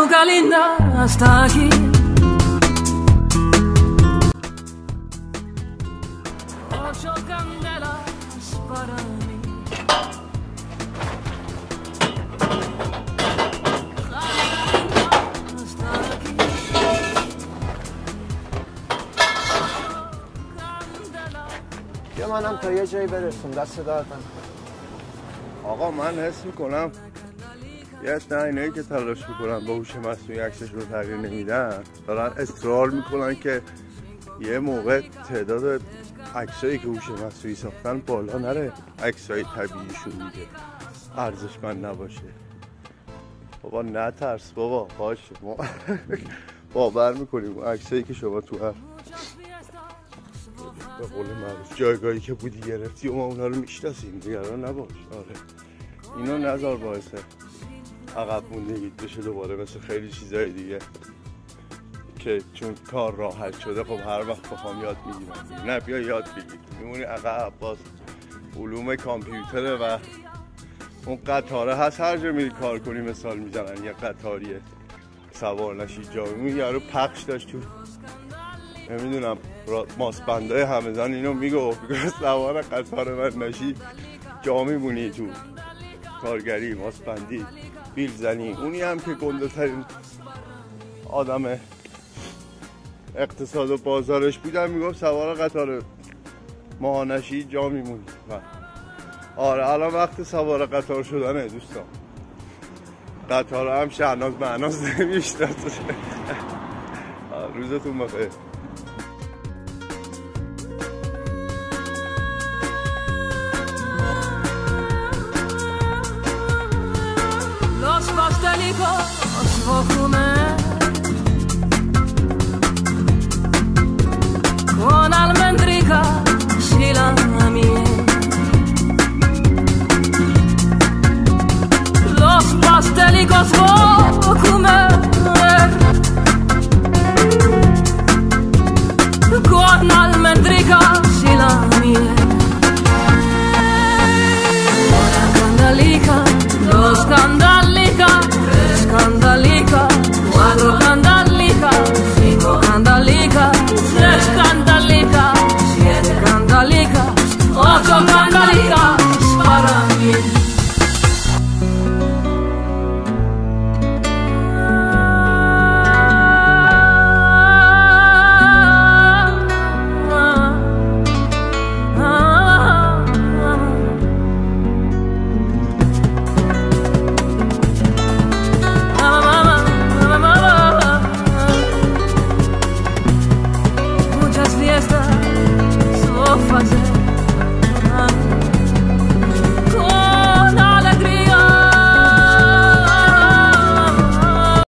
nunca linda hasta aquí. Ocho candelas para mí. Hasta aquí. بیا منم تا یه جایی برسون دست دارتن. آقا من حس میکنم یه نه اینایی که تلاش میکنن با هوش مصنوعی عکسش رو تغییر نمیدن دارن اصرار میکنن که یه موقع تعداد عکسایی که هوش مصنوعی ساختن بالا نره، عکسای طبیعیشون دیگه ارزشمند نباشه. بابا نترس بابا، باشه ما باور میکنیم عکسایی که شما تو هر به قول معروف جایگاهی که بودی گرفتی و ما اونا رو میشناسیم، دیگران نباش. آره اینو نذار باعث عقب موندگیت بشه دوباره، مثل خیلی چیزای دیگه که چون کار راحت شده خب هر وقت بخوام یاد میگیرم. نه بیا یاد بگیر، میمونی عقب. باز علوم کامپیوتره و اون قطاره هست، هر جا میری کار کنی مثال میزنن یه قطاریه سوار نشی جا میمونی. یارو پخش داشت تو نمیدونم ماسبندای همزن اینو میگو سوار قطار من نشی جا میمونی تو کارگری ماسبندی بیل زنی. اونی هم که گنده ترین آدم اقتصاد و بازارش بودم میگفت سوار قطار ماهانشی جا میمونی. آره الان وقت سوار قطار شدنه دوستان. قطار هم شهناز معناز نمیشتد. روزتون بخیر. Los pastelitos